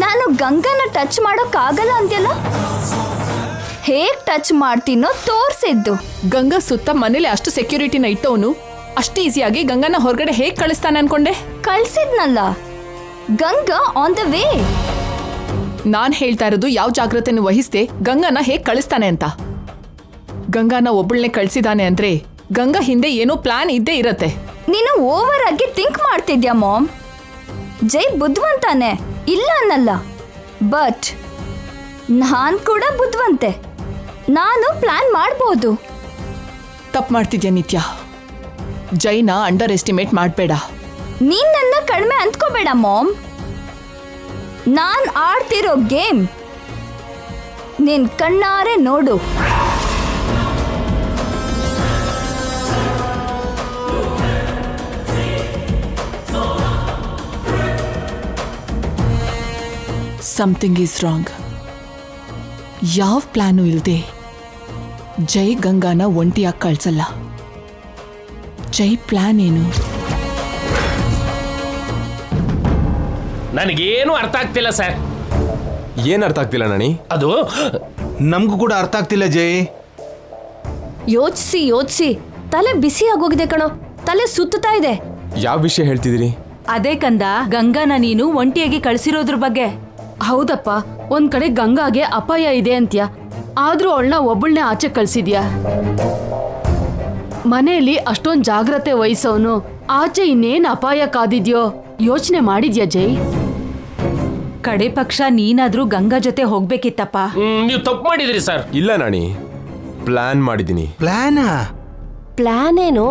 ನಾನು ಗಂಗನ ಟಚ್ ಮಾಡೋಕ್ಕಾಗಲ್ಲ ಅಂತೆಲ್ಲ ಹೇಗ್ ಟಚ್ ಮಾಡ್ತೀನೋ ತೋರ್ಸಿದ್ದು. ಗಂಗಾ ಸುತ್ತ ಮನೇಲಿ ಅಷ್ಟು ಸೆಕ್ಯೂರಿಟಿನ ಇಟ್ಟವನು ಅಷ್ಟು ಈಸಿಯಾಗಿ ಗಂಗನ ಹೊರಗಡೆ ಹೇಗ್ ಕಳಿಸ್ತಾನೆ ಅನ್ಕೊಂಡೆ? ಕಳ್ಸಿದ್ನಲ್ಲ, ಗಂಗಾ ಆನ್ ದ ವೇ. ನಾನ್ ಹೇಳ್ತಾ ಇರೋದು ಯಾವ ಜಾಗ್ರತೆಯನ್ನು ವಹಿಸ್ದೆ ಗಂಗಾನ ಹೇಗ್ ಕಳಿಸ್ತಾನೆ ಅಂತ. ಗಂಗಾನ ಒಬ್ಬಳನ್ನೇ ಕಳ್ಸಿದಾನೆ ಅಂದ್ರೆ ಗಂಗಾ ಹಿಂದೆ ಏನೋ ಪ್ಲಾನ್ ಇದ್ದೇ ಇರತ್ತೆ. ನೀನು ಓವರ್ ಆಗಿ ಥಿಂಕ್ ಮಾಡ್ತಿದ್ಯಾ ಮಾಮ್. ಜೈ ಬುದ್ಧಿವಂತಾನೆ, ಇಲ್ಲ ಅನ್ನಲ್ಲ, ಬಟ್ ನಾನ್ ಕೂಡ ಬುದ್ಧಿವಂತೆ. ನಾನು ಪ್ಲಾನ್ ಮಾಡ್ಬೋದು. ತಪ್ಪು ಮಾಡ್ತಿದ್ಯಾ ನಿತ್ಯ. ಜೈನ ಅಂಡರ್ ಎಸ್ಟಿಮೇಟ್ ಮಾಡಬೇಡ. ನೀನ್ ನನ್ನ ಕಡಿಮೆ ಅಂದ್ಕೋಬೇಡ ಮಾಮ್. ನಾನ್ ಆಡ್ತಿರೋ ಗೇಮ್ ನಿನ್ ಕಣ್ಣಾರೆ ನೋಡು. Something is wrong. ಯಾವ ಪ್ಲಾನು ಇಲ್ಲದೆ ಜೈ ಗಂಗಾನ ಒಂಟಿಯಾಗಿ ಕಳ್ಸಲ್ಲ. ಜೈ ಪ್ಲಾನ್ ಏನು? ನನಗೇನು ಅರ್ಥ ಆಗ್ತಿಲ್ಲ ಸರ್. ಏನ್ ಅರ್ಥ ಆಗ್ತಿಲ್ಲ ನಾನಿ? ಅದು ನಮಗೂ ಕೂಡ ಅರ್ಥ ಆಗ್ತಿಲ್ಲ ಜೈ. ಯೋಚಿಸಿ ಯೋಚಿಸಿ ತಲೆ ಬಿಸಿ ಆಗೋಗಿದೆ ಕಣೋ, ತಲೆ ಸುತ್ತಾ ಇದೆ. ಯಾವ ವಿಷಯ ಹೇಳ್ತಿದ್ದೀರಿ? ಅದೇ ಕಂದ, ಗಂಗಾನ ನೀನು ಒಂಟಿಯಾಗಿ ಕಳ್ಸಿರೋದ್ರ ಬಗ್ಗೆ. ಹೌದಪ್ಪ, ಒಂದ್ ಕಡೆ ಗಂಗಾಗೆ ಅಪಾಯ ಇದೆ ಅಂತ್ಯ, ಆದ್ರೂ ಅವಳನ್ನ ಒಬ್ಬಳನ್ನೇ ಆಚೆ ಕಳ್ಸಿದ್ಯಾ. ಮನೆಯಲ್ಲಿ ಅಷ್ಟೊಂದ್ ಜಾಗ್ರತೆ ವಹಿಸೋನು ಆಚೆ ಇನ್ನೇನ್ ಅಪಾಯ ಕಾದಿದ್ಯೋ ಯೋಚನೆ ಮಾಡಿದ್ಯಾ ಜೈ? ಕಡೆ ಪಕ್ಷ ನೀನಾದ್ರೂ ಗಂಗಾ ಜೊತೆ ಹೋಗ್ಬೇಕಿತ್ತಪ್ಪ. ನೀವು ತಪ್ಪು ಮಾಡಿದ್ರಿ ಸರ್. ಇಲ್ಲ ನಾನಿ, ಪ್ಲಾನ್ ಮಾಡಿದ್ದೀನಿ. ಪ್ಲಾನಾ? ಪ್ಲಾನ್ ಏನು?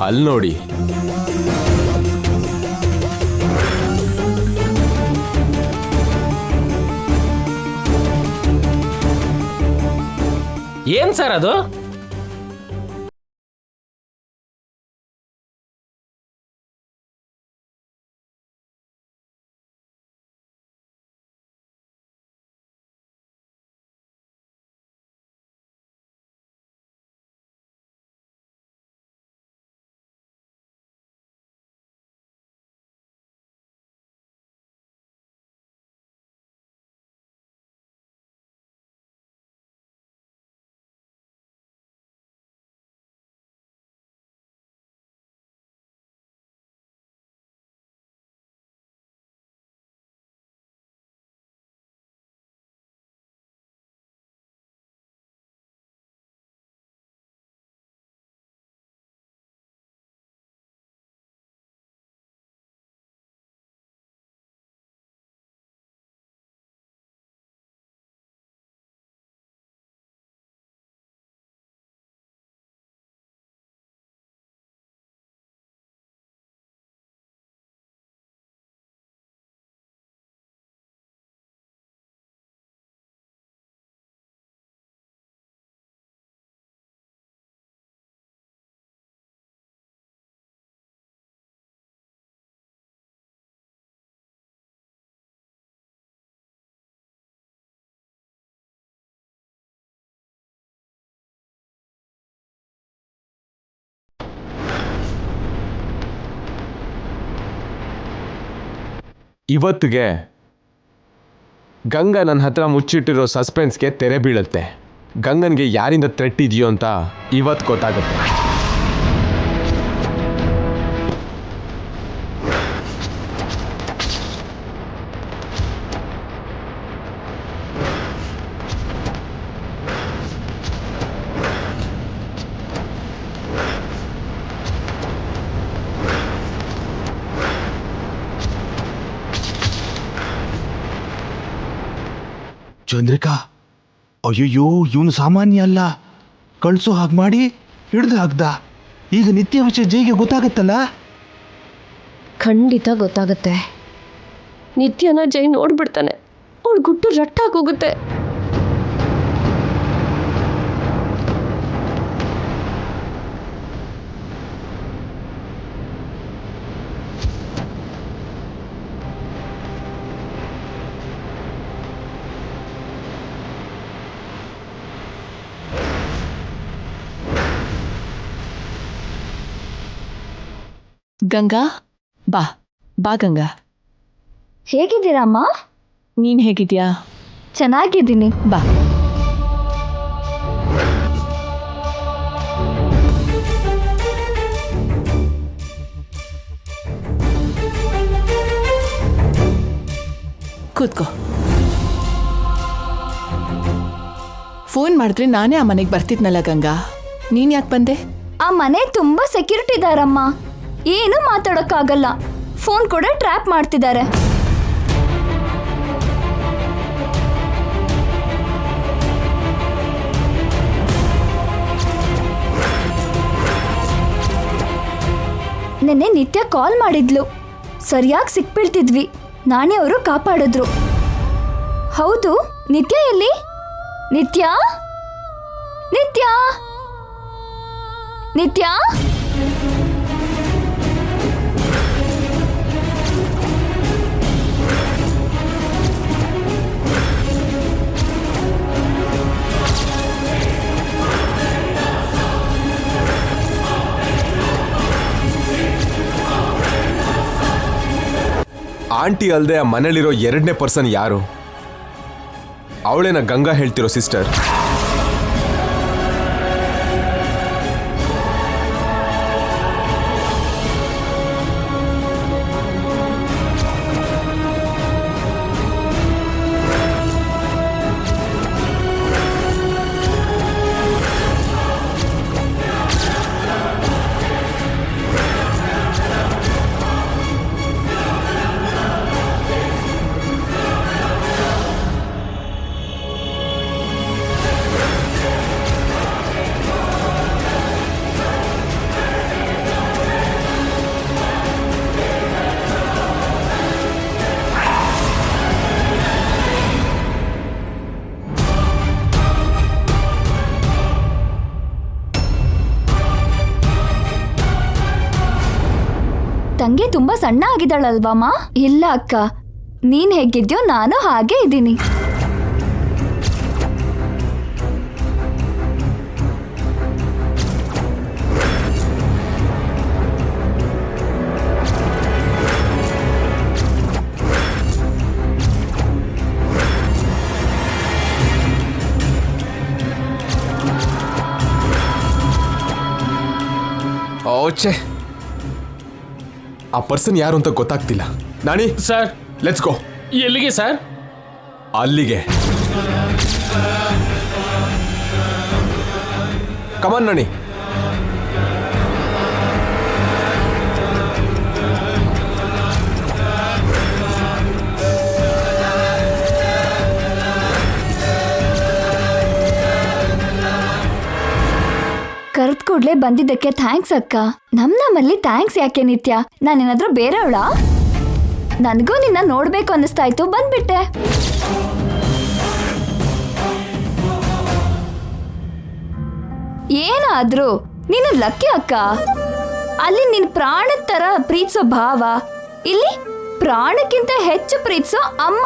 ಅಲ್ಲಿ ನೋಡಿ. ಏನ್ ಸರ್ ಅದು? ಇವತ್ತಿಗೆ ಗಂಗಾ ನನ್ನ ಹತ್ರ ಮುಚ್ಚಿಟ್ಟಿರೋ ಸಸ್ಪೆನ್ಸ್ಗೆ ತೆರೆ ಬೀಳುತ್ತೆ. ಗಂಗನ್ಗೆ ಯಾರಿಂದ ಥ್ರೆಟ್ ಇದೆಯೋ ಅಂತ ಇವತ್ತು ಗೊತ್ತಾಗುತ್ತೆ. ಚಂದ್ರಿಕಾ, ಅಯ್ಯಯ್ಯೋ, ಇವನು ಸಾಮಾನ್ಯ ಅಲ್ಲ. ಕಳ್ಸೋ ಹಾಗೆ ಮಾಡಿ ಹಿಡ್ದು ಹಾಕ್ದ. ಈಗ ನಿತ್ಯ ವಿಷಯ ಜೈಗೆ ಗೊತ್ತಾಗತ್ತಲ್ಲ. ಖಂಡಿತ ಗೊತ್ತಾಗುತ್ತೆ. ನಿತ್ಯನ ಜೈ ನೋಡ್ಬಿಡ್ತಾನೆ, ಅವಳು ಗುಟ್ಟು ರಟ್ಟಾಗೋಗುತ್ತೆ. ಗಂಗಾ ಬಾ ಬಾ ಗಂಗಾ, ಹೇಗಿದ್ದೀರಮ್ಮ? ನೀನ್ ಹೇಗಿದ್ಯಾ? ಚೆನ್ನಾಗಿದ್ದೀನಿ. ಬಾ. ಕೂತ್ಕೋ. ಫೋನ್ ಮಾಡಿದ್ರೆ ನಾನೇ ಆ ಮನೆಗೆ ಬರ್ತಿದ್ನಲ್ಲ ಗಂಗಾ, ನೀನ್ ಯಾಕೆ ಬಂದೆ? ಆ ಮನೆ ತುಂಬಾ ಸೆಕ್ಯೂರಿಟಿ ಇದಾರಮ್ಮ, ಏನು ಮಾತಾಡೋಕ್ಕಾಗಲ್ಲ. ಫೋನ್ ಕೂಡ ಟ್ರ್ಯಾಪ್ ಮಾಡ್ತಿದ್ದಾರೆ. ನೆನ್ನೆ ನಿತ್ಯ ಕಾಲ್ ಮಾಡಿದ್ಲು, ಸರಿಯಾಗಿ ಸಿಕ್ಬೀಳ್ತಿದ್ವಿ. ನಾನೇ ಅವರು ಕಾಪಾಡಿದ್ರು. ಹೌದು, ನಿತ್ಯ ಎಲ್ಲಿ? ನಿತ್ಯ ನಿತ್ಯ ನಿತ್ಯ ಆಂಟಿ ಅಲ್ಲದೆ ಆ ಮನೇಲಿರೋ ಎರಡನೇ ಪರ್ಸನ್ ಯಾರು? ಅವಳೇನ ಗಂಗಾ ಹೇಳ್ತಿರೋ ಸಿಸ್ಟರ್? ತಂಗಿ ತುಂಬಾ ಸಣ್ಣ ಆಗಿದ್ದಾಳಲ್ವಮ್ಮ? ಇಲ್ಲ ಅಕ್ಕ, ನೀನ್ ಹೇಗಿದ್ಯೋ ನಾನು ಹಾಗೆ ಇದ್ದೀನಿ. ಓಚೆ, ಆ ಪರ್ಸನ್ ಯಾರು ಅಂತ ಗೊತ್ತಾಗ್ತಿಲ್ಲ. ನಾನಿ ಸರ್, ಲೆಟ್ಸ್ ಗೋ. ಎಲ್ಲಿಗೆ ಸರ್? ಅಲ್ಲಿಗೆ. ಕಮಾನ್ ನಾನಿ. ಕರೆದ್ ಕೂಡ್ಲೆ ಬಂದಿದ್ದಕ್ಕೆ ಥ್ಯಾಂಕ್ಸ್ ಅಕ್ಕ. ನಮ್ಮಲ್ಲಿ ಥ್ಯಾಂಕ್ಸ್ ಯಾಕೆ ನಿತ್ಯ? ನಾನೇನಾದ್ರೂ ಬೇರೆಯವಳ? ನನಗೂ ನಿನ್ನ ನೋಡ್ಬೇಕು ಅನ್ನಿಸ್ತಾ ಇತ್ತು, ಬಂದ್ಬಿಟ್ಟೆ. ಏನಾದ್ರೂ ನೀನು ಲಕ್ಕಿ ಅಕ್ಕ. ಅಲ್ಲಿ ನಿನ್ ಪ್ರಾಣದ ತರ ಪ್ರೀತಿಸೋ ಭಾವ, ಇಲ್ಲಿ ಪ್ರಾಣಕ್ಕಿಂತ ಹೆಚ್ಚು ಪ್ರೀತಿಸೋ ಅಮ್ಮ.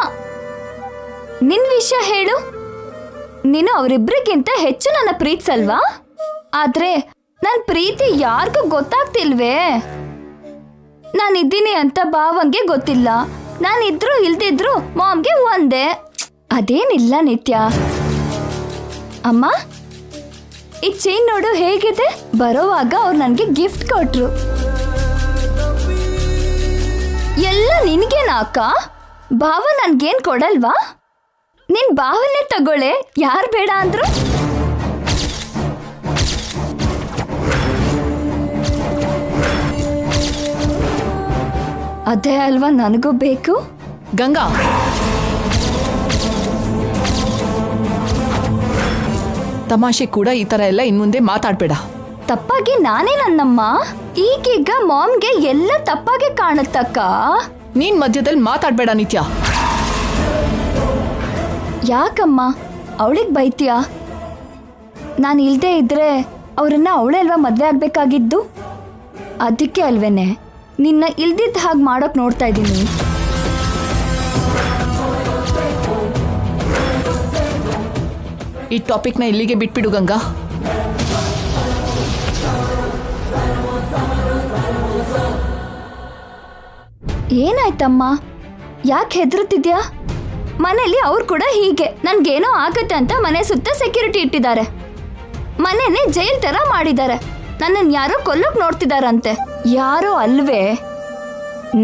ನಿನ್ ವಿಷಯ ಹೇಳು, ನೀನು ಅವರಿಬ್ರಿಗಿಂತ ಹೆಚ್ಚು ನನ್ನ ಪ್ರೀತಿಸಲ್ವಾ? ಆದ್ರೆ ನನ್ ಪ್ರೀತಿ ಯಾರಿಗೂ ಗೊತ್ತಾಗ್ತಿಲ್ವೇ? ನಾನಿದ್ದೀನಿ ಅಂತ ಭಾವಂಗೆ ಗೊತ್ತಿಲ್ಲ, ನಾನಿದ್ರು ಇಲ್ದಿದ್ರು ಮಾಮ್ಗೆ ಒಂದೇ. ಅದೇನಿಲ್ಲ ನಿತ್ಯ. ಅಮ್ಮ, ಈ ಚೈನ್ ನೋಡು ಹೇಗಿದೆ. ಬರೋವಾಗ ಅವ್ರು ನನಗೆ ಗಿಫ್ಟ್ ಕೊಟ್ರು. ಎಲ್ಲ ನಿನಗೇನಾ ಅಕ್ಕ? ಭಾವ ನನ್ಗೇನ್ ಕೊಡಲ್ವಾ? ನಿನ್ ಭಾವನೆ ತಗೊಳ್ಳೆ, ಯಾರು ಬೇಡ ಅಂದ್ರು? ಅದೇ ಅಲ್ವಾ ನನಗೂ ಬೇಕು. ಗಂಗಾ, ತಮಾಷೆ ಕೂಡ ಈ ತರ ಎಲ್ಲ ಇನ್ಮುಂದೆ ಮಾತಾಡ್ಬೇಡ. ತಪ್ಪಾಗಿ ನಾನೇ ನನ್ನಮ್ಮ. ಈಗೀಗ ಮಾಮ್ಗೆ ಎಲ್ಲ ತಪ್ಪಾಗಿ ಕಾಣುತ್ತಕ್ಕ. ನೀನ್ ಮಧ್ಯದಲ್ಲಿ ಮಾತಾಡ್ಬೇಡ ನಿತ್ಯ. ಯಾಕಮ್ಮ ಅವಳಿಗೆ ಬೈತೀಯಾ? ನಾನು ಇಲ್ದೇ ಇದ್ರೆ ಅವರನ್ನ ಅವಳೇ ಅಲ್ವಾ ಮದ್ವೆ ಆಗ್ಬೇಕಾಗಿದ್ದು? ಅದಕ್ಕೆ ಅಲ್ವೇನೆ ನಿನ್ನ ಇಲ್ದಿದ್ದ ಹಾಗೆ ಮಾಡೋಕ್ ನೋಡ್ತಾ ಇದ್ದೀನಿ. ಈ ಟಾಪಿಕ್ನ ಇಲ್ಲಿಗೆ ಬಿಟ್ಬಿಡು ಗಂಗಾ. ಏನಾಯ್ತಮ್ಮ? ಯಾಕೆ ಹೆದರ್ತಿದ್ಯಾ? ಮನೇಲಿ ಅವ್ರು ಕೂಡ ಹೀಗೆ ನನ್ಗೇನೋ ಆಗತ್ತೆ ಅಂತ ಮನೆ ಸುತ್ತ ಸೆಕ್ಯೂರಿಟಿ ಇಟ್ಟಿದ್ದಾರೆ. ಮನೆನೇ ಜೈಲ್ ತರ ಮಾಡಿದ್ದಾರೆ. ನನ್ನನ್ನು ಯಾರೋ ಕೊಲ್ಲೋಕ್ ನೋಡ್ತಿದಾರಂತೆ. ಯಾರೋ ಅಲ್ವೇ,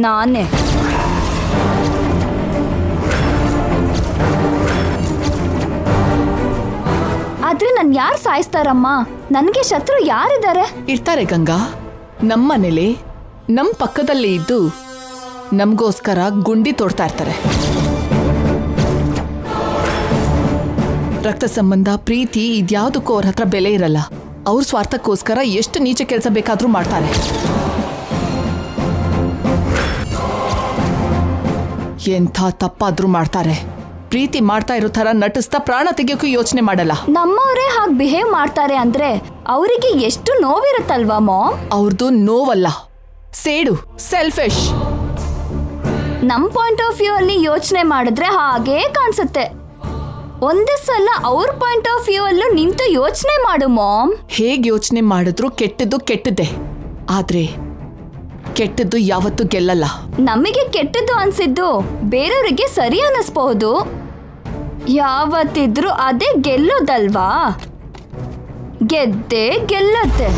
ನಾನೇ. ಆದ್ರೆ ನನ್ ಯಾರು ಸಾಯಿಸ್ತಾರಮ್ಮ? ನನ್ಗೆ ಶತ್ರು ಯಾರಿದ್ದಾರೆ? ಇರ್ತಾರೆ ಗಂಗಾ. ನಮ್ಮನೇಲೆ ನಮ್ ಪಕ್ಕದಲ್ಲೇ ಇದ್ದು ನಮ್ಗೋಸ್ಕರ ಗುಂಡಿ ತೋಡ್ತಾ ಇರ್ತಾರೆ. ರಕ್ತ ಸಂಬಂಧ, ಪ್ರೀತಿ ಇದ್ಯಾವುದಕ್ಕೂ ಅವ್ರ ಹತ್ರ ಬೆಲೆ ಇರಲ್ಲ. ಅವ್ರ ಸ್ವಾರ್ಥಕ್ಕೋಸ್ಕರ ಎಷ್ಟು ನೀಚ ಕೆಲಸ ಬೇಕಾದ್ರೂ ಮಾಡ್ತಾರೆ. ಎಂಥ ತಪ್ಪಾದ್ರೂ ಮಾಡ್ತಾರೆ. ಪ್ರೀತಿ ಮಾಡ್ತಾ ಇರೋ ತರ ನಟಿಸ್ತಾ ಪ್ರಾಣ ತೆಗಿಯೋಕ್ಕೂ ಯೋಚನೆ ಮಾಡಲ್ಲ. ನಮ್ಮವರೇ ಹಾಗೆ ಬಿಹೇವ್ ಮಾಡ್ತಾರೆ ಅಂದ್ರೆ ಅವರಿಗೆ ಎಷ್ಟು ನೋವಿರುತ್ತಲ್ವಾ ಮಾಮ್? ಅವ್ರದ್ದು ನೋವಲ್ಲ, ಸೇಡು, ಸೆಲ್ಫಿಶ್. ನಮ್ ಪಾಯಿಂಟ್ ಆಫ್ ವ್ಯೂ ಅಲ್ಲಿ ಯೋಚನೆ ಮಾಡಿದ್ರೆ ಹಾಗೇ ಕಾಣಿಸುತ್ತೆ. ಒಂದೇ ಸಲ ಅವ್ರ ಪಾಯಿಂಟ್ ಆಫ್ ವ್ಯೂ ಅಲ್ಲೂ ನಿಂತು ಯೋಚನೆ ಮಾಡು ಮಾಮ್. ಹೇಗೆ ಯೋಚನೆ ಮಾಡಿದ್ರು ಕೆಟ್ಟದ್ದು ಕೆಟ್ಟದ್ದೇ. ಆದ್ರೆ ಕೆಟ್ಟದ್ದು ಯಾವತ್ತೂ ಗೆಲ್ಲಲ್ಲ. ನಮಗೆ ಕೆಟ್ಟದ್ದು ಅನ್ಸಿದ್ದು ಬೇರೆಯವರಿಗೆ ಸರಿ ಅನ್ನಿಸ್ಬಹುದು. ಯಾವತ್ತಿದ್ರು ಅದೇ ಗೆಲ್ಲೋದಲ್ವಾ? ಗೆದ್ದೆ ಗೆಲ್ಲತ್ತೆ.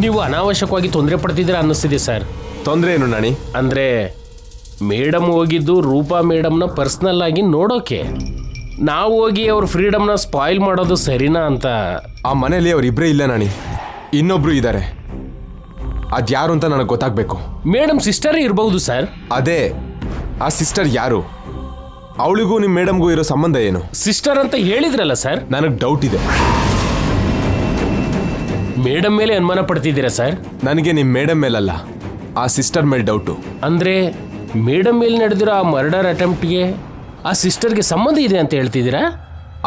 ನೀವು ಅನಾವಶ್ಯಕವಾಗಿ ತೊಂದರೆ ಪಡ್ತಿದ್ದೀರಾ ಅನ್ನಿಸ್ತಿದೆ ಸರ್. ತೊಂದರೆ ಏನು ನಾಣಿ? ಅಂದರೆ ಮೇಡಮ್ ಹೋಗಿದ್ದು ರೂಪಾ ಮೇಡಮ್ನ ಪರ್ಸ್ನಲ್ ಆಗಿ ನೋಡೋಕೆ. ನಾವು ಹೋಗಿ ಅವ್ರ ಫ್ರೀಡಮ್ನ ಸ್ಪಾಯಿಲ್ ಮಾಡೋದು ಸರಿನಾ ಅಂತ. ಆ ಮನೇಲಿ ಅವರಿಬ್ಬರೇ ಇಲ್ಲ ನಾಣಿ, ಇನ್ನೊಬ್ರು ಇದ್ದಾರೆ. ಅದ್ಯಾರು ಅಂತ ನನಗೆ ಗೊತ್ತಾಗಬೇಕು. ಮೇಡಮ್ ಸಿಸ್ಟರೇ ಇರಬಹುದು ಸರ್. ಅದೇ, ಆ ಸಿಸ್ಟರ್ ಯಾರು? ಅವಳಿಗೂ ನಿಮ್ಮ ಮೇಡಮ್ಗೂ ಇರೋ ಸಂಬಂಧ ಏನು? ಸಿಸ್ಟರ್ ಅಂತ ಹೇಳಿದ್ರಲ್ಲ ಸರ್. ನನಗೆ ಡೌಟ್ ಇದೆ. ಮೇಡಮ್ ಮೇಲೆ ಅನುಮಾನ ಪಡ್ತಿದ್ದೀರಾ ಸರ್? ನನಗೆ ನಿಮ್ಮ ಮೇಡಮ್ ಮೇಲಲ್ಲ, ಆ ಸಿಸ್ಟರ್ ಮೇಲೆ ಡೌಟು. ಅಂದರೆ ಮೇಡಮ್ ಮೇಲೆ ನಡೆದಿರೋ ಆ ಮರ್ಡರ್ ಅಟೆಂಪ್ಟ್ಗೆ ಆ ಸಿಸ್ಟರ್ಗೆ ಸಂಬಂಧ ಇದೆ ಅಂತ ಹೇಳ್ತಿದ್ದೀರಾ?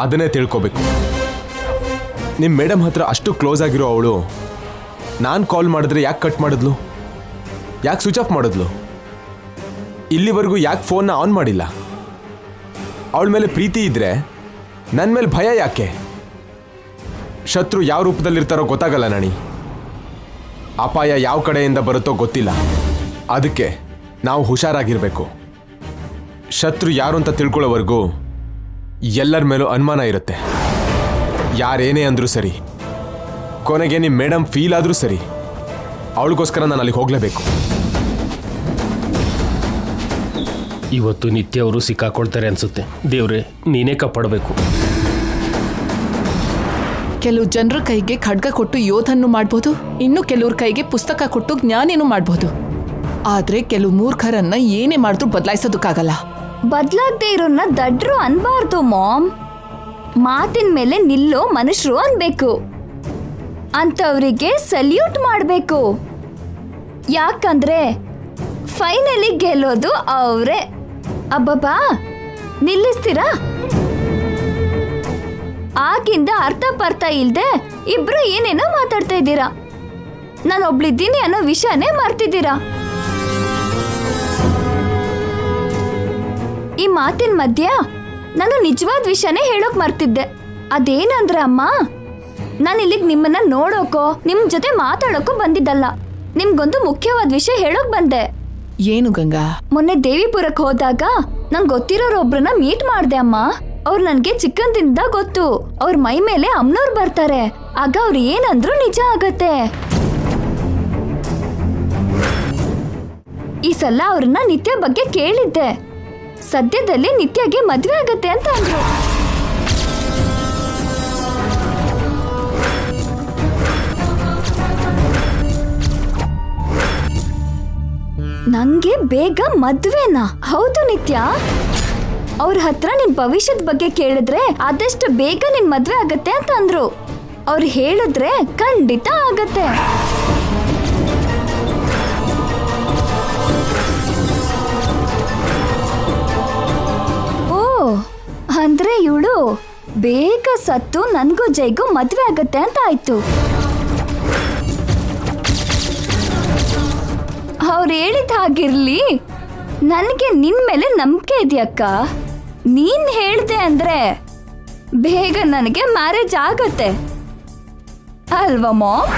ಅದನ್ನೇ ತಿಳ್ಕೊಬೇಕು. ನಿಮ್ಮ ಮೇಡಮ್ ಹತ್ರ ಅಷ್ಟು ಕ್ಲೋಸ್ ಆಗಿರೋ ಅವಳು ನಾನು ಕಾಲ್ ಮಾಡಿದ್ರೆ ಯಾಕೆ ಕಟ್ ಮಾಡಿದ್ಲು? ಯಾಕೆ ಸ್ವಿಚ್ ಆಫ್ ಮಾಡಿದ್ಲು? ಇಲ್ಲಿವರೆಗೂ ಯಾಕೆ ಫೋನ್ನ ಆನ್ ಮಾಡಿಲ್ಲ? ಅವಳ ಮೇಲೆ ಪ್ರೀತಿ ಇದ್ರೆ ನನ್ನ ಮೇಲೆ ಭಯ ಯಾಕೆ? ಶತ್ರು ಯಾವ ರೂಪದಲ್ಲಿರ್ತಾರೋ ಗೊತ್ತಾಗಲ್ಲ ನಾಣಿ. ಅಪಾಯ ಯಾವ ಕಡೆಯಿಂದ ಬರುತ್ತೋ ಗೊತ್ತಿಲ್ಲ. ಅದಕ್ಕೆ ನಾವು ಹುಷಾರಾಗಿರಬೇಕು. ಶತ್ರು ಯಾರು ಅಂತ ತಿಳ್ಕೊಳ್ಳೋವರೆಗೂ ಎಲ್ಲರ ಮೇಲೂ ಅನುಮಾನ ಇರುತ್ತೆ. ಯಾರೇನೇ ಅಂದರೂ ಸರಿ, ಕೊನೆಗೆ ನಿಮ್ಮ ಮೇಡಮ್ ಫೀಲ್ ಆದರೂ ಸರಿ, ಅವಳಿಗೋಸ್ಕರ ನಾನು ಅಲ್ಲಿಗೆ ಹೋಗಲೇಬೇಕು. ಇವತ್ತು ನಿತ್ಯ ಅವರು ಸಿಕ್ಕಾಕೊಳ್ತಾರೆ ಅನ್ಸುತ್ತೆ. ದೇವ್ರೆ, ನೀನೇ ಕಾಪಾಡಬೇಕು. ಕೆಲವು ಜನರ ಕೈಗೆ ಖಡ್ಗ ಕೊಟ್ಟು ಯೋಧನ್ನು ಮಾಡ್ಬೋದು, ಇನ್ನು ಕೆಲವ್ರ ಕೈಗೆ ಪುಸ್ತಕ ಕೊಟ್ಟು ಜ್ಞಾನೇನು ಮಾಡ್ಬೋದು. ಆದ್ರೆ ಕೆಲವು ಮೂರ್ಖರನ್ನ ಏನೇ ಮಾಡಿದ್ರು ಬದಲಾಯಿಸೋದಕ್ಕಾಗಲ್ಲ. ಬದ್ಲಾಗದೆ ಇರೋನ್ನ ದಡ್ರು ಅನ್ಬಾರ್ದು ಮಾಮ್. ಮಾತಿನ ಮೇಲೆ ನಿಲ್ಲೋ ಮನುಷ್ಯರು ಅನ್ಬೇಕು. ಅಂತವರಿಗೆ ಸಲ್ಯೂಟ್ ಮಾಡಬೇಕು. ಯಾಕಂದ್ರೆ ಫೈನಲಿ ಗೆಲ್ಲೋದು ಅವರೇ. ಅಬ್ಬಬ್ಬಾ, ನಿಲ್ಲಿಸ್ತೀರಾ? ಆಗಿಂದ ಅರ್ಥ ಪರ್ಥ ಇಲ್ದೆ ಇಬ್ರು ಏನೇನೋ ಮಾತಾಡ್ತಾ ಇದ್ದೀರಾ. ನಾನು ಒಬ್ಳಿದ್ದೀನಿ ಅನ್ನೋ ವಿಷಯನೇ ಮರ್ತಿದ್ದೀರಾ. ಈ ಮಾತಿನ ಮಧ್ಯ ನಾನು ನಿಜವಾದ ವಿಷಯನೇ ಹೇಳೋಕ್ ಮರ್ತಿದ್ದೆ. ಅದೇನಂದ್ರೆ ಅಮ್ಮ, ನಾನು ಇಲ್ಲಿಗೆ ನಿಮ್ಮನ್ನ ನೋಡೋಕೋ ನಿಮ್ ಜೊತೆ ಮಾತಾಡೋಕೋ ಬಂದಿದ್ದಲ್ಲ. ನಿಮ್ಗೊಂದು ಮುಖ್ಯವಾದ ವಿಷಯ ಹೇಳೋಕ್ ಬಂದೆ. ಏನು ಗಂಗಾ? ಮೊನ್ನೆ ದೇವಿಪುರಕ್ಕೆ ಹೋದಾಗ ನಂಗೆ ಗೊತ್ತಿರೋರೊಬ್ರನ್ನ ಮೀಟ್ ಮಾಡ್ದೆ ಅಮ್ಮ. ಅವ್ರು ನನ್ಗೆ ಚಿಕ್ಕಂದಿಂದ ಗೊತ್ತು. ಅವ್ರ ಮೈ ಮೇಲೆ ಅಮ್ನೋರ್ ಬರ್ತಾರೆ. ಆಗ ಅವ್ರು ಏನಂದ್ರು ನಿಜ ಆಗತ್ತೆ. ಈ ಸಲ ಅವ್ರನ್ನ ನಿತ್ಯ ಬಗ್ಗೆ ಕೇಳಿದ್ದೆ. ಸದ್ಯದಲ್ಲಿ ನಿತ್ಯಗೆ ಮದ್ವೆ ಆಗತ್ತೆ ಅಂತ ಅಂದ್ರು. ನಂಗೆ ಬೇಗ ಮದ್ವೆನಾ? ಹೌದು ನಿತ್ಯ. ಅವ್ರ ಹತ್ರ ನಿನ್ ಭವಿಷ್ಯದ ಬಗ್ಗೆ ಕೇಳಿದ್ರೆ ಆದಷ್ಟು ಬೇಗ ನಿನ್ ಮದ್ವೆ ಆಗತ್ತೆ ಅಂತ ಅಂದ್ರು. ಅವ್ರು ಹೇಳಿದ್ರೆ ಖಂಡಿತ ಆಗತ್ತೆ. ಓ, ಅಂದ್ರೆ ಇವಳು ಬೇಗ ಸತ್ತು ನನ್ಗೂ ಜೈಗೂ ಮದ್ವೆ ಆಗತ್ತೆ ಅಂತ ಆಯ್ತು. ಅವ್ರು ಹೇಳಿದ ಹಾಗಿರ್ಲಿ. ನನಗೆ ನಿನ್ ಮೇಲೆ ನಂಬಿಕೆ ಇದೆಯಕ್ಕ. ನೀನ್ ಹೇಳ್ದೆ ಅಂದ್ರೆ ಬೇಗ ನನಗೆ ಮ್ಯಾರೇಜ್ ಆಗತ್ತೆ ಅಲ್ವಾ ಮಾಮ್?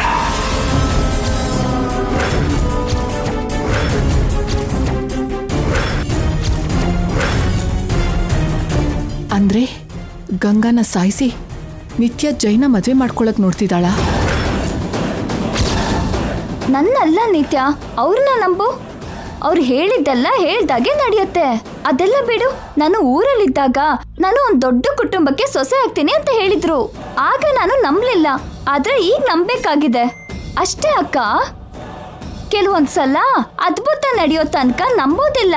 ಅಂದ್ರೆ ಗಂಗಾನ ಸಾಯಿಸಿ ನಿತ್ಯ ಜೈನ ಮದ್ವೆ ಮಾಡ್ಕೊಳಕ್ ನೋಡ್ತಿದ್ದಾಳ? ನನ್ನಲ್ಲ ನಿತ್ಯ, ಅವ್ರನ್ನ ನಂಬು. ಅವ್ರು ಹೇಳಿದ್ದೆಲ್ಲ ಹೇಳ್ದಾಗೆ ನಡೆಯುತ್ತೆ. ಅದೆಲ್ಲ ಬಿಡು. ನಾನು ಊರಲ್ಲಿದ್ದಾಗ ನಾನು ಒಂದ್ ದೊಡ್ಡ ಕುಟುಂಬಕ್ಕೆ ಸೊಸೆ ಆಗ್ತೀನಿ ಅಂತ ಹೇಳಿದ್ರು. ಆಗ ನಾನು ನಂಬಲಿಲ್ಲ, ಆದ್ರೆ ಈಗ ನಂಬೇಕಾಗಿದೆ ಅಷ್ಟೇ ಅಕ್ಕ. ಕೆಲವೊಂದ್ಸಲ ಅದ್ಭುತ ನಡೆಯೋ ತನಕ ನಂಬೋದಿಲ್ಲ.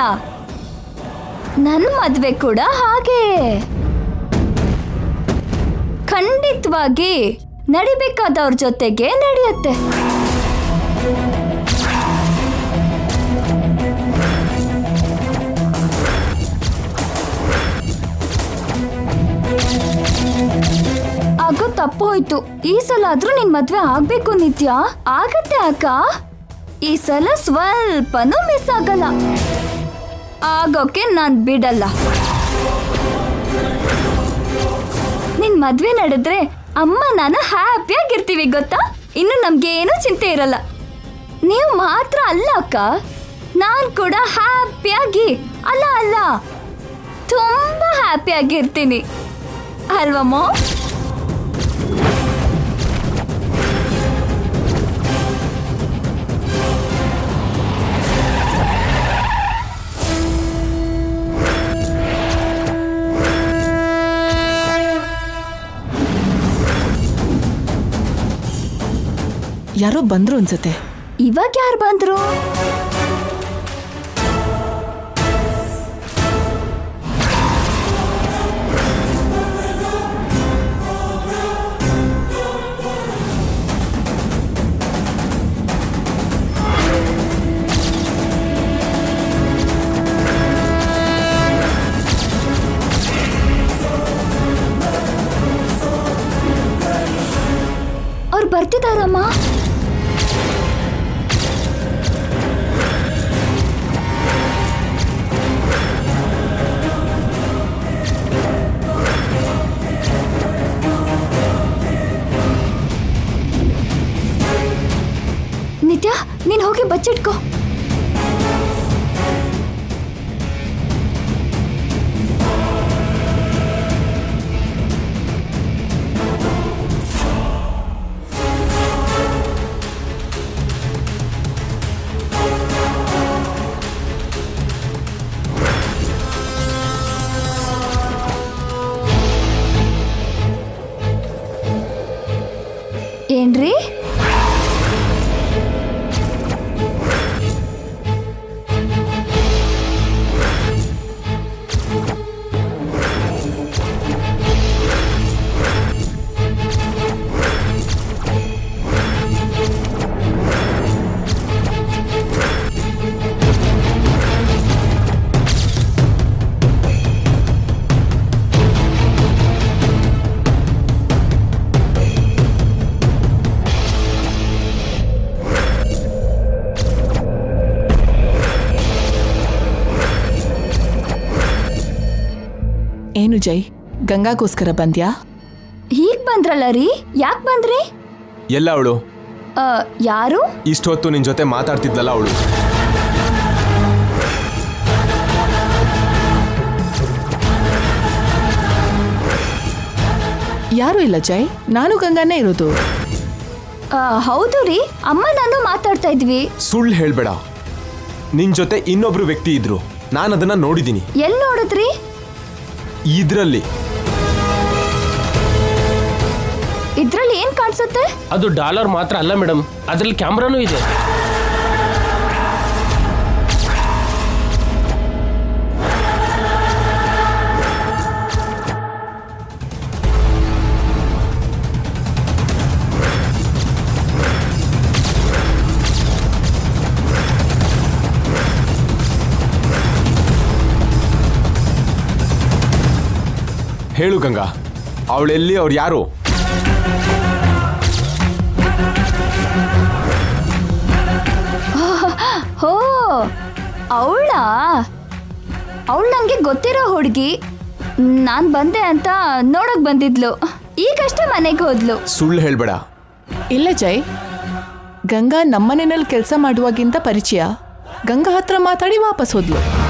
ನನ್ನ ಮದ್ವೆ ಕೂಡ ಹಾಗೆ ಖಂಡಿತವಾಗಿ ನಡಿಬೇಕಾದವ್ರ ಜೊತೆಗೆ ನಡೆಯುತ್ತೆ. ಆಗ ತಪ್ಪು ಹೋಯ್ತು. ಈ ಸಲ ಆದ್ರೂ ನಿನ್ ಮದ್ವೆ ಆಗ್ಬೇಕು ನಿತ್ಯ. ಆಗತ್ತೆ ಅಕ್ಕ. ಈ ಸಲ ಸ್ವಲ್ಪನೂ ಮಿಸ್ ಆಗಲ್ಲ. ಆಗೋಕೆ ನಾನ್ ಬಿಡಲ್ಲ. ನಿನ್ ಮದ್ವೆ ನಡೆದ್ರೆ ಅಮ್ಮ ನಾನು ಹ್ಯಾಪಿಯಾಗಿರ್ತೀವಿ ಗೊತ್ತಾ? ಇನ್ನು ನಮ್ಗೆ ಏನೂ ಚಿಂತೆ ಇರಲ್ಲ. ನೀವು ಮಾತ್ರ ಅಲ್ಲ ಅಕ್ಕ, ನಾನ್ ಕೂಡ ಹ್ಯಾಪಿಯಾಗಿ ಅಲ್ಲ ತುಂಬಾ ಹ್ಯಾಪಿಯಾಗಿರ್ತೀನಿ ಅಲ್ವಮ್ಮ? ಯಾರೋ ಬಂದ್ರು ಅನ್ಸತ್ತೆ. ಇವಾಗ ಯಾರು ಬಂದ್ರು? ಅವ್ರು ಬರ್ತಿದಾರಮ್ಮ. ನಿತ್ಯ, ನೀನ್ ಹೋಗಿ ಬಚ್ಚಿಟ್ಕೋ. ಏನ್ರಿ? ಏನು ಜೈ, ಗಂಗಾಗೋಸ್ಕರ ಬಂದ್ಯಾ? ಹೀಗ್ ಬಂದ್ರಲ್ಲ ರೀ, ಯಾಕೆ ಬಂದ್ರಿ? ಎಲ್ಲ ಅವಳು? ಯಾರು? ಇಷ್ಟೊತ್ತು ನಿನ್ ಜೊತೆ ಮಾತಾಡ್ತಿದ್ಲಲ್ಲ ಅವಳು. ಯಾರು ಇಲ್ಲ ಜೈ, ನಾನು ಗಂಗಾನೇ ಇರೋದು. ಹೌದು ರೀ, ಅಮ್ಮ ನಾನು ಮಾತಾಡ್ತಾ ಇದ್ವಿ. ಸುಳ್ಳು ಹೇಳ್ಬೇಡ. ನಿನ್ ಜೊತೆ ಇನ್ನೊಬ್ರು ವ್ಯಕ್ತಿ ಇದ್ರು, ನಾನು ಅದನ್ನ ನೋಡಿದೀನಿ. ಎಲ್ಲಿ ನೋಡಿದ್ರಿ? ಇದ್ರಲ್ಲಿ ಏನ್ ಕಾಣಿಸುತ್ತೆ? ಅದು ಡಾಲರ್ ಮಾತ್ರ ಅಲ್ಲ ಮೇಡಮ್, ಅದ್ರಲ್ಲಿ ಕ್ಯಾಮ್ರಾನೂ ಇದೆ. ಹೇಳು ಗಂಗಾ, ಅವಳೆಲ್ಲಿ? ಅವ್ರು ಯಾರು? ಹೋ, ಅವಳ ನಂಗೆ ಗೊತ್ತಿರೋ ಹುಡುಗಿ. ನಾನ್ ಬಂದೆ ಅಂತ ನೋಡಕ್ ಬಂದಿದ್ಲು, ಈಗಷ್ಟೇ ಮನೆಗೆ ಹೋದ್ಲು. ಸುಳ್ಳು ಹೇಳ್ಬೇಡ. ಇಲ್ಲ ಜೈ, ಗಂಗಾ ನಮ್ಮನೆಯಲ್ಲಿ ಕೆಲಸ ಮಾಡುವಾಗಿಂದ ಪರಿಚಯ. ಗಂಗಾ ಹತ್ರ ಮಾತಾಡಿ ವಾಪಸ್ ಹೋದ್ಲು.